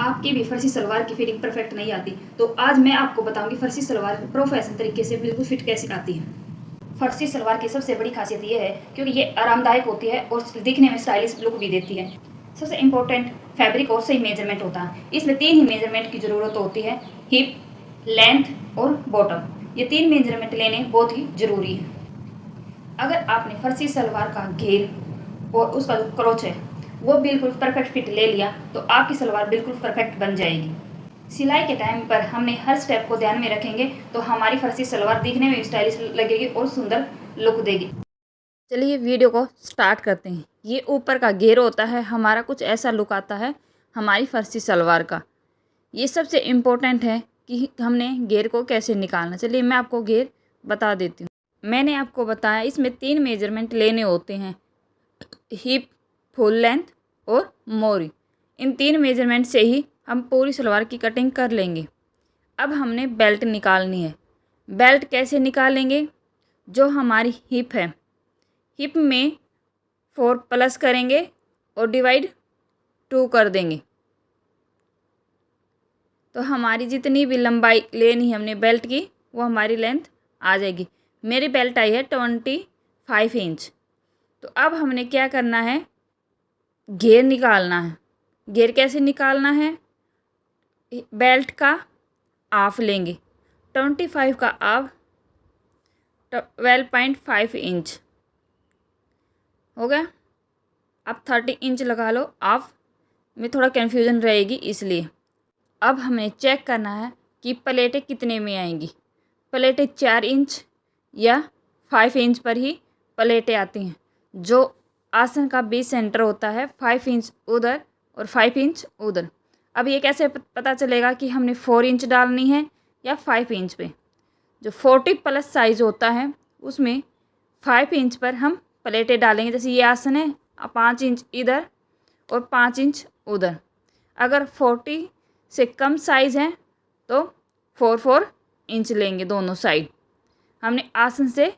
आपकी भी फर्सी सलवार की फिटिंग परफेक्ट नहीं आती, तो आज मैं आपको बताऊंगी फर्सी सलवार प्रोफेशनल तरीके से बिल्कुल फिट कैसे आती है। फर्सी सलवार की सबसे बड़ी खासियत ये है क्योंकि ये आरामदायक होती है और दिखने में स्टाइलिश लुक भी देती है। सबसे इम्पोर्टेंट फैब्रिक और सही मेजरमेंट होता है। इसमें 3 ही मेजरमेंट की ज़रूरत होती है, हिप, लेंथ और बॉटम। ये 3 मेजरमेंट लेने बहुत ही ज़रूरी है। अगर आपने फर्सी सलवार का घेर और उसका जो क्रोच है वो बिल्कुल परफेक्ट फिट ले लिया तो आपकी सलवार बिल्कुल परफेक्ट बन जाएगी। सिलाई के टाइम पर हमने हर स्टेप को ध्यान में रखेंगे तो हमारी फर्सी सलवार दिखने में स्टाइलिश लगेगी और सुंदर लुक देगी। चलिए वीडियो को स्टार्ट करते हैं। ये ऊपर का घेर होता है हमारा, कुछ ऐसा लुक आता है हमारी फर्सी सलवार का। ये सबसे इम्पोर्टेंट है कि हमने घेर को कैसे निकालना। चलिए मैं आपको घेर बता देती हूँ। मैंने आपको बताया इसमें 3 मेजरमेंट लेने होते हैं, हिप, फुल लेंथ और मोरी। इन 3 मेजरमेंट से ही हम पूरी सलवार की कटिंग कर लेंगे। अब हमने बेल्ट निकालनी है। बेल्ट कैसे निकालेंगे? जो हमारी हिप है, हिप में 4 प्लस करेंगे और डिवाइड 2 कर देंगे, तो हमारी जितनी भी लंबाई लेनी है हमने बेल्ट की वो हमारी लेंथ आ जाएगी। मेरी बेल्ट आई है 25 इंच। तो अब हमने क्या करना है, घेर निकालना है। घेर कैसे निकालना है? बेल्ट का हाफ लेंगे, 25 का हाफ 12.5 इंच हो गया। अब 30 इंच लगा लो, हाफ में थोड़ा कन्फ्यूज़न रहेगी इसलिए। अब हमें चेक करना है कि प्लेटें कितने में आएंगी। प्लेटें 4 इंच या 5 इंच पर ही प्लेटें आती हैं। जो आसन का बीच सेंटर होता है 5 इंच उधर और 5 इंच उधर। अब ये कैसे पता चलेगा कि हमने 4 इंच डालनी है या 5 इंच पे? जो 40 प्लस साइज़ होता है उसमें 5 इंच पर हम प्लेटें डालेंगे। जैसे ये आसन है, 5 इंच इधर और 5 इंच उधर। अगर 40 से कम साइज़ है तो 4 इंच लेंगे दोनों साइड। हमने आसन से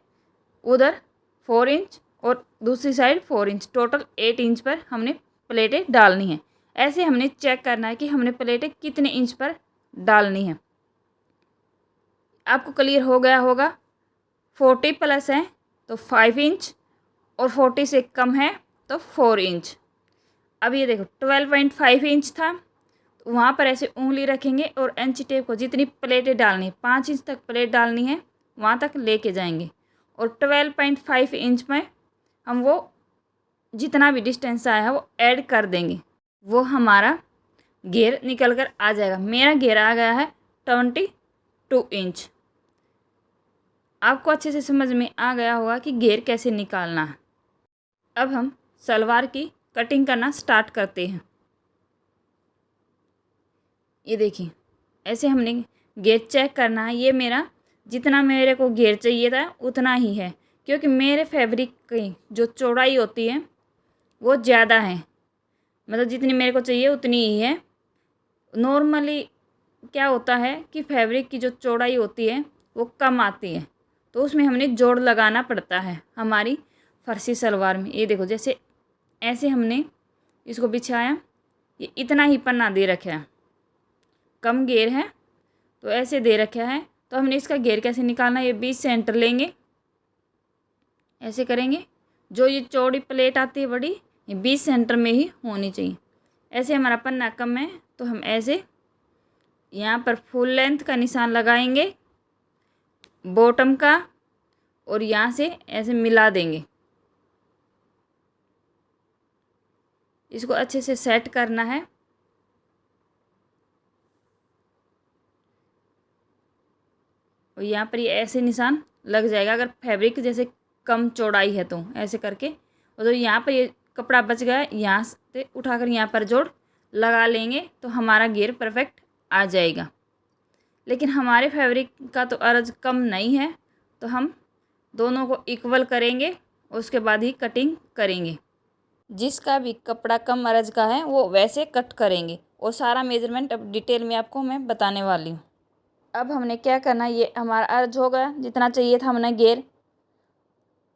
उधर 4 इंच और दूसरी साइड 4 इंच, टोटल 8 इंच पर हमने प्लेटें डालनी है। ऐसे हमने चेक करना है कि हमने प्लेटें कितने इंच पर डालनी है। आपको क्लियर हो गया होगा। 40 प्लस है तो 5 इंच और 40 से कम है तो 4 इंच। अब ये देखो 12.5 इंच था, तो वहाँ पर ऐसे उंगली रखेंगे और इंची टेप को जितनी प्लेटें डालनी है, 5 इंच तक प्लेट डालनी है, वहाँ तक लेके जाएंगे। और 12.5 इंच में हम वो जितना भी डिस्टेंस आया है वो ऐड कर देंगे, वो हमारा घेर निकल कर आ जाएगा। मेरा घेर आ गया है 22 इंच। आपको अच्छे से समझ में आ गया होगा कि घेर कैसे निकालना है। अब हम सलवार की कटिंग करना स्टार्ट करते हैं। ये देखिए ऐसे हमने घेर चेक करना है। ये मेरा जितना मेरे को घेर चाहिए था उतना ही है, क्योंकि मेरे फैब्रिक की जो चौड़ाई होती है वो ज़्यादा है, मतलब जितनी मेरे को चाहिए उतनी ही है। नॉर्मली क्या होता है कि फैब्रिक की जो चौड़ाई होती है वो कम आती है, तो उसमें हमने जोड़ लगाना पड़ता है हमारी फर्सी सलवार में। ये देखो जैसे ऐसे हमने इसको बिछाया, ये इतना ही पन्ना दे रखा है, कम घेर है तो ऐसे दे रखा है। तो हमने इसका घेर कैसे निकालना है, ये बीच सेंटर लेंगे, ऐसे करेंगे। जो ये चौड़ी प्लेट आती है बड़ी, ये बीच सेंटर में ही होनी चाहिए। ऐसे हमारा पन्ना कम है तो हम ऐसे यहाँ पर फुल लेंथ का निशान लगाएंगे बॉटम का, और यहाँ से ऐसे मिला देंगे। इसको अच्छे से सेट करना है। और यहाँ पर ये ऐसे निशान लग जाएगा। अगर फैब्रिक जैसे कम चौड़ाई है तो ऐसे करके, और तो यहाँ पर ये कपड़ा बच गया, यहाँ से उठाकर यहाँ पर जोड़ लगा लेंगे तो हमारा घेर परफेक्ट आ जाएगा। लेकिन हमारे फैब्रिक का तो अर्ज कम नहीं है, तो हम दोनों को इक्वल करेंगे, उसके बाद ही कटिंग करेंगे। जिसका भी कपड़ा कम अर्ज का है वो वैसे कट करेंगे, और सारा मेजरमेंट अब डिटेल में आपको मैं बताने वाली हूँ। अब हमने क्या करना है, ये हमारा अर्ज हो गया जितना चाहिए था हमने घेर।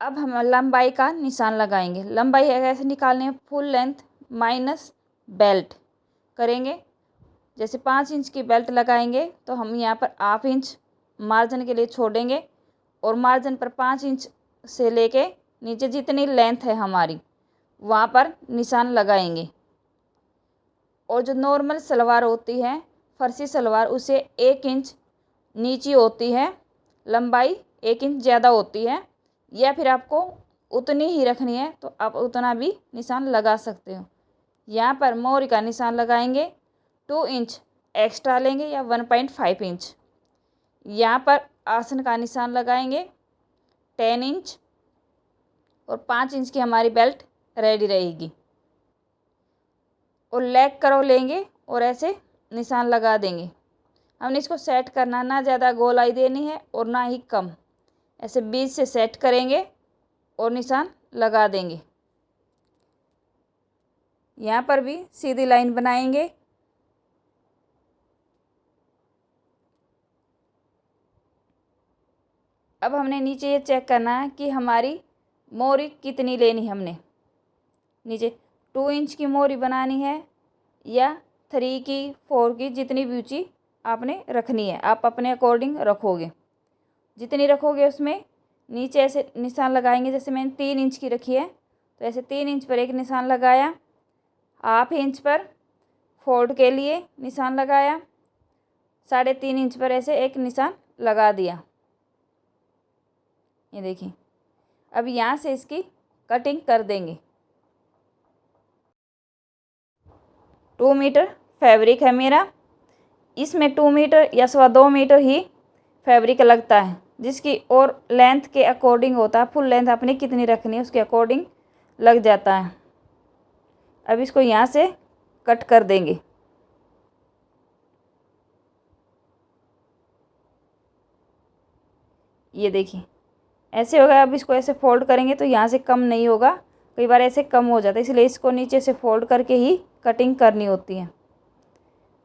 अब हम लंबाई का निशान लगाएंगे। लंबाई कैसे निकालनी है, फुल लेंथ माइनस बेल्ट करेंगे जैसे 5 इंच की बेल्ट लगाएंगे तो हम यहाँ पर हाफ इंच मार्जिन के लिए छोड़ेंगे और मार्जिन पर 5 इंच से लेके नीचे जितनी लेंथ है हमारी वहाँ पर निशान लगाएंगे। और जो नॉर्मल सलवार होती है फर्सी सलवार, उसे 1 इंच नीची होती है, लंबाई 1 इंच ज़्यादा होती है, या फिर आपको उतनी ही रखनी है तो आप उतना भी निशान लगा सकते हो। यहाँ पर मोर का निशान लगाएंगे 2 इंच एक्स्ट्रा लेंगे या 1.5 इंच। यहाँ पर आसन का निशान लगाएंगे 10 इंच और 5 इंच की हमारी बेल्ट रेडी रहेगी। और लेग कर्व लेंगे और ऐसे निशान लगा देंगे। हमने इसको सेट करना, ना ज़्यादा गोलाई देनी है और ना ही कम, ऐसे बीच से सेट करेंगे और निशान लगा देंगे। यहाँ पर भी सीधी लाइन बनाएंगे। अब हमने नीचे ये चेक करना है कि हमारी मोरी कितनी लेनी है। हमने नीचे 2 इंच की मोरी बनानी है या 3 की 4 की, जितनी भी ऊंची आपने रखनी है आप अपने अकॉर्डिंग रखोगे। जितनी रखोगे उसमें नीचे ऐसे निशान लगाएंगे। जैसे मैंने 3 इंच की रखी है तो ऐसे 3 इंच पर एक निशान लगाया, हाफ इंच पर फोल्ड के लिए निशान लगाया, 3.5 इंच पर ऐसे एक निशान लगा दिया। ये देखिए, अब यहाँ से इसकी कटिंग कर देंगे। 2 मीटर फैब्रिक है मेरा, इसमें 2 मीटर या 2.25 मीटर ही फैब्रिक लगता है, जिसकी और लेंथ के अकॉर्डिंग होता है। फुल लेंथ अपने कितनी रखनी है उसके अकॉर्डिंग लग जाता है। अब इसको यहाँ से कट कर देंगे। ये देखिए ऐसे होगा। अब इसको ऐसे फोल्ड करेंगे तो यहाँ से कम नहीं होगा, कई बार ऐसे कम हो जाता है, इसलिए इसको नीचे से फोल्ड करके ही कटिंग करनी होती है।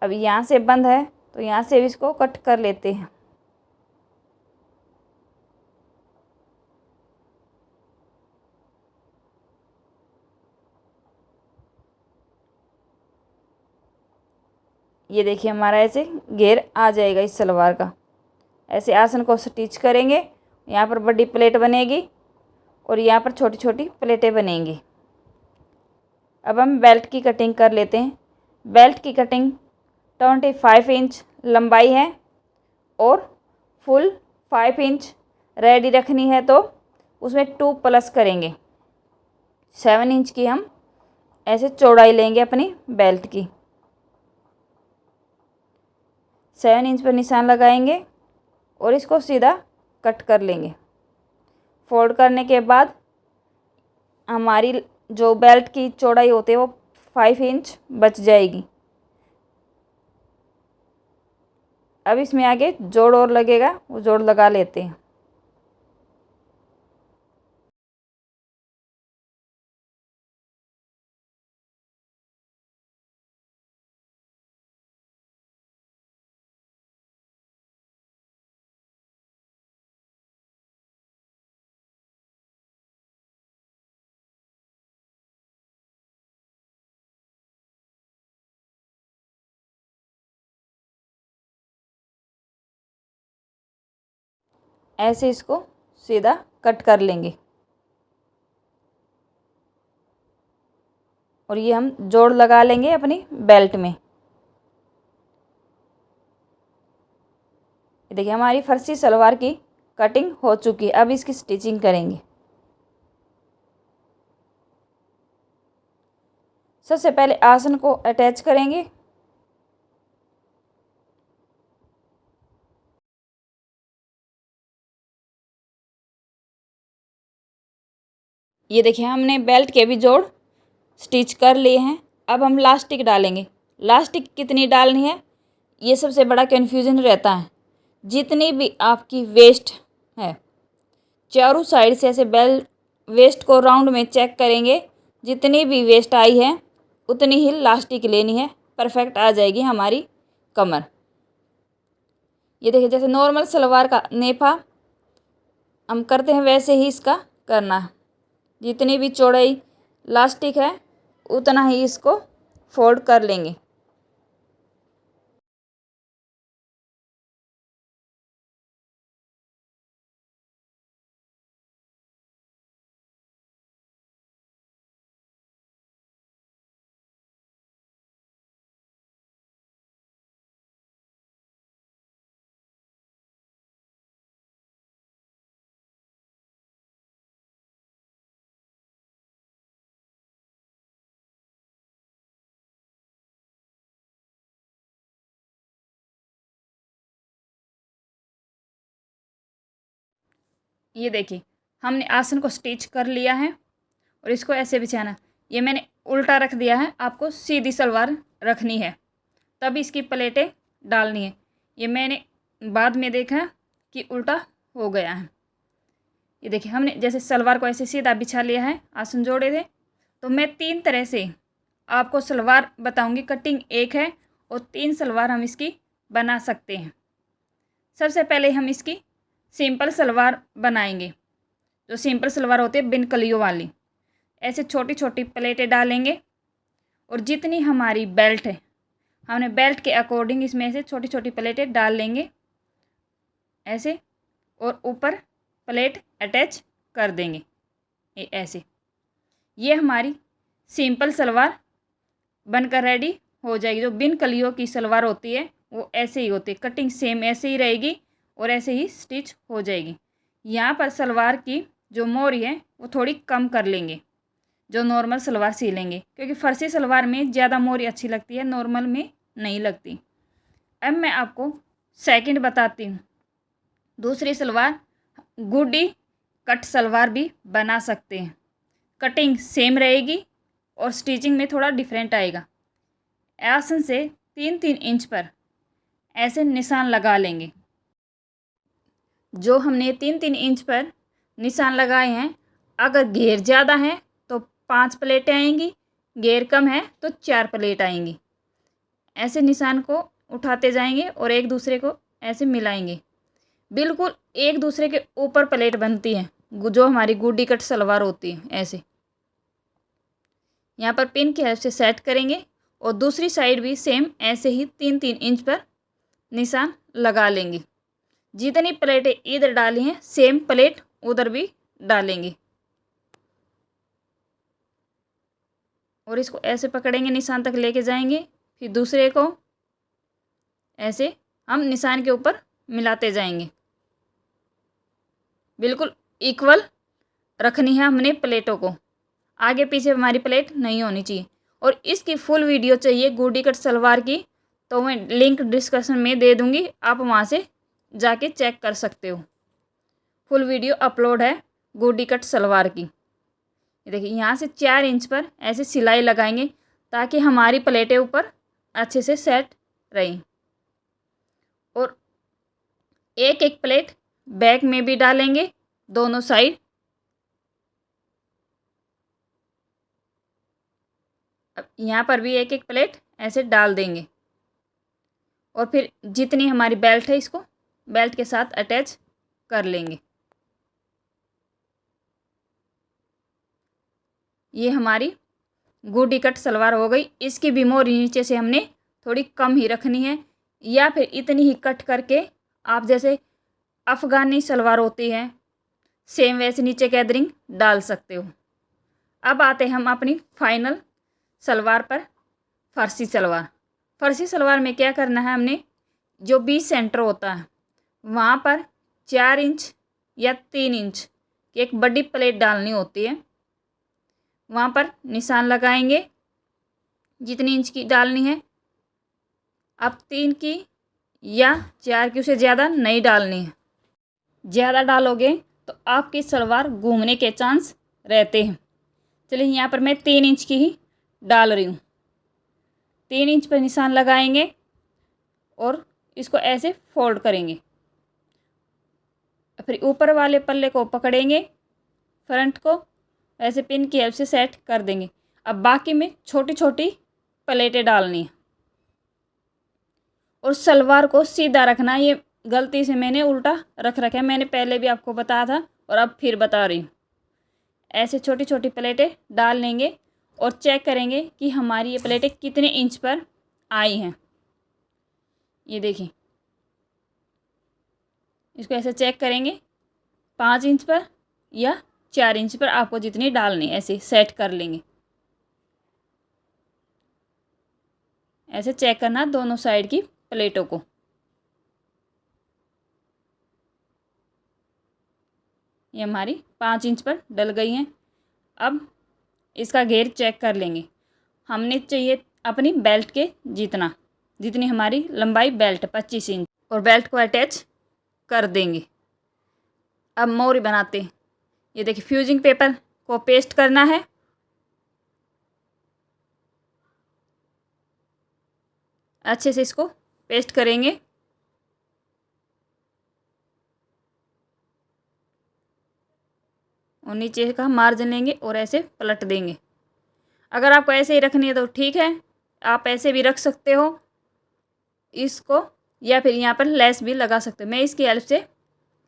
अब यहाँ से बंद है तो यहाँ से भी इसको कट कर लेते हैं। ये देखिए हमारा ऐसे घेर आ जाएगा इस सलवार का। ऐसे आसन को स्टिच करेंगे, यहाँ पर बड़ी प्लेट बनेगी और यहाँ पर छोटी छोटी प्लेटें बनेंगी। अब हम बेल्ट की कटिंग कर लेते हैं। बेल्ट की कटिंग 25 इंच लंबाई है और फुल 5 इंच रेडी रखनी है, तो उसमें 2 प्लस करेंगे। 7 इंच की हम ऐसे चौड़ाई लेंगे अपनी बेल्ट की। 7 इंच पर निशान लगाएंगे और इसको सीधा कट कर लेंगे। फोल्ड करने के बाद हमारी जो बेल्ट की चौड़ाई होती है वो 5 इंच बच जाएगी। अब इसमें आगे जोड़ और लगेगा, वो जोड़ लगा लेते हैं। ऐसे इसको सीधा कट कर लेंगे और ये हम जोड़ लगा लेंगे अपनी बेल्ट में। देखिए हमारी फर्सी सलवार की कटिंग हो चुकी है। अब इसकी स्टिचिंग करेंगे। सबसे पहले आसन को अटैच करेंगे। ये देखिए हमने बेल्ट के भी जोड़ स्टिच कर लिए हैं। अब हम लास्टिक डालेंगे। लास्टिक कितनी डालनी है ये सबसे बड़ा कन्फ्यूजन रहता है। जितनी भी आपकी वेस्ट है चारों साइड से ऐसे बेल्ट वेस्ट को राउंड में चेक करेंगे, जितनी भी वेस्ट आई है उतनी ही लास्टिक लेनी है, परफेक्ट आ जाएगी हमारी कमर। ये देखिए जैसे नॉर्मल सलवार का नेफा हम करते हैं वैसे ही इसका करना है। जितनी भी चौड़ाई लास्टिक है उतना ही इसको फोल्ड कर लेंगे। ये देखिए हमने आसन को स्टिच कर लिया है और इसको ऐसे बिछाना। ये मैंने उल्टा रख दिया है, आपको सीधी सलवार रखनी है, तब इसकी प्लेटें डालनी है। ये मैंने बाद में देखा कि उल्टा हो गया है। ये देखिए हमने जैसे सलवार को ऐसे सीधा बिछा लिया है, आसन जोड़े थे। तो मैं 3 तरह से आपको सलवार बताऊंगी। कटिंग एक है और 3 सलवार हम इसकी बना सकते हैं। सबसे पहले हम इसकी सिंपल सलवार बनाएंगे। जो सिंपल सलवार होती है बिन कलियों वाली, ऐसे छोटी छोटी प्लेटें डालेंगे और जितनी हमारी बेल्ट है हमने बेल्ट के अकॉर्डिंग इसमें से छोटी छोटी प्लेटें डाल लेंगे ऐसे, और ऊपर प्लेट अटैच कर देंगे ये ऐसे। ये हमारी सिंपल सलवार बनकर रेडी हो जाएगी। जो बिन कलियों की सलवार होती है वो ऐसे ही होती है, कटिंग सेम ऐसे ही रहेगी और ऐसे ही स्टिच हो जाएगी। यहाँ पर सलवार की जो मोरी है वो थोड़ी कम कर लेंगे जो नॉर्मल सलवार सी लेंगे, क्योंकि फर्सी सलवार में ज़्यादा मोरी अच्छी लगती है, नॉर्मल में नहीं लगती। अब मैं आपको सेकंड बताती हूँ। दूसरी सलवार गुड्डी कट सलवार भी बना सकते हैं। कटिंग सेम रहेगी और स्टिचिंग में थोड़ा डिफरेंट आएगा। आसन से 3-3 इंच पर ऐसे निशान लगा लेंगे। जो हमने 3-3 इंच पर निशान लगाए हैं, अगर घेर ज़्यादा है तो 5 प्लेटें आएंगी, घेर कम है तो 4 प्लेट आएंगी। ऐसे निशान को उठाते जाएंगे और एक दूसरे को ऐसे मिलाएंगे। बिल्कुल एक दूसरे के ऊपर प्लेट बनती है जो हमारी गुड्डी कट सलवार होती है ऐसे। यहाँ पर पिन की हेल्प से सेट करेंगे और दूसरी साइड भी सेम ऐसे ही 3-3 इंच पर निशान लगा लेंगे। जितनी प्लेटें इधर डाली हैं सेम प्लेट उधर भी डालेंगे और इसको ऐसे पकड़ेंगे, निशान तक लेके जाएंगे। फिर दूसरे को ऐसे हम निशान के ऊपर मिलाते जाएंगे। बिल्कुल इक्वल रखनी है हमने प्लेटों को, आगे पीछे हमारी प्लेट नहीं होनी चाहिए। और इसकी फुल वीडियो चाहिए गुड्डी कट सलवार की तो मैं लिंक डिस्क्रिप्शन में दे दूँगी, आप वहाँ से जाके चेक कर सकते हो। फुल वीडियो अपलोड है गुड्डी कट सलवार की। ये देखिए यहाँ से 4 इंच पर ऐसे सिलाई लगाएंगे ताकि हमारी प्लेटें ऊपर अच्छे से सेट रहें। और एक एक प्लेट बैक में भी डालेंगे दोनों साइड। अब यहाँ पर भी एक एक प्लेट ऐसे डाल देंगे और फिर जितनी हमारी बेल्ट है इसको बेल्ट के साथ अटैच कर लेंगे। ये हमारी गुड्डी कट सलवार हो गई। इसकी भी मोरी नीचे से हमने थोड़ी कम ही रखनी है, या फिर इतनी ही कट करके आप जैसे अफ़गानी सलवार होती है सेम वैसे नीचे गैदरिंग डाल सकते हो। अब आते हैं हम अपनी फाइनल सलवार पर, फर्सी सलवार। फर्सी सलवार में क्या करना है, हमने जो बीच सेंटर होता है वहाँ पर 4 इंच या 3 इंच की एक बड़ी प्लेट डालनी होती है। वहाँ पर निशान लगाएंगे जितनी इंच की डालनी है। अब 3 की या 4 की, उसे ज़्यादा नहीं डालनी है। ज़्यादा डालोगे तो आपकी सलवार घूमने के चांस रहते हैं। चलिए यहाँ पर मैं 3 इंच की ही डाल रही हूँ। 3 इंच पर निशान लगाएंगे और इसको ऐसे फोल्ड करेंगे। फिर ऊपर वाले पल्ले को पकड़ेंगे, फ्रंट को ऐसे पिन की हेल्प से सेट कर देंगे। अब बाकी में छोटी छोटी प्लेटें डालनी है और सलवार को सीधा रखना। ये गलती से मैंने उल्टा रख रखा है, मैंने पहले भी आपको बताया था और अब फिर बता रही हूँ। ऐसे छोटी छोटी प्लेटें डाल लेंगे और चेक करेंगे कि हमारी ये प्लेटें कितने इंच पर आई हैं। ये देखिए इसको ऐसे चेक करेंगे 5 इंच पर या 4 इंच पर, आपको जितनी डालनी ऐसे सेट कर लेंगे। ऐसे चेक करना दोनों साइड की प्लेटों को। ये हमारी 5 इंच पर डल गई हैं। अब इसका घेर चेक कर लेंगे। हमने चाहिए अपनी बेल्ट के जितनी हमारी लंबाई बेल्ट 25 इंच, और बेल्ट को अटैच कर देंगे। अब मोरी बनाते हैं। ये देखिए फ्यूजिंग पेपर को पेस्ट करना है। अच्छे से इसको पेस्ट करेंगे। और नीचे का मार्जिन लेंगे और ऐसे पलट देंगे। अगर आपको ऐसे ही रखनी है तो ठीक है, आप ऐसे भी रख सकते हो इसको, या फिर यहाँ पर लेस भी लगा सकते हो। मैं इसकी हेल्प से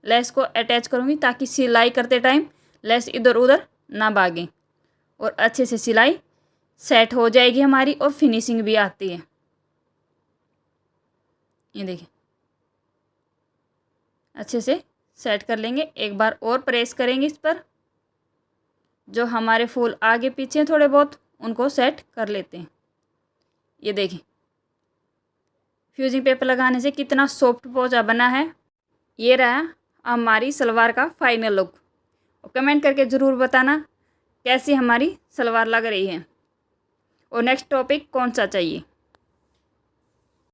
लेस को अटैच करूँगी ताकि सिलाई करते टाइम लेस इधर उधर ना भागे और अच्छे से सिलाई सेट हो जाएगी हमारी और फिनिशिंग भी आती है। ये देखिए अच्छे से सेट कर लेंगे। एक बार और प्रेस करेंगे इस पर। जो हमारे फूल आगे पीछे थोड़े बहुत उनको सेट कर लेते हैं। ये देखिए फ्यूजिंग पेपर लगाने से कितना सॉफ्ट पोंचा बना है। ये रहा हमारी सलवार का फाइनल लुक। और कमेंट करके ज़रूर बताना कैसी हमारी सलवार लग रही है और नेक्स्ट टॉपिक कौन सा चाहिए।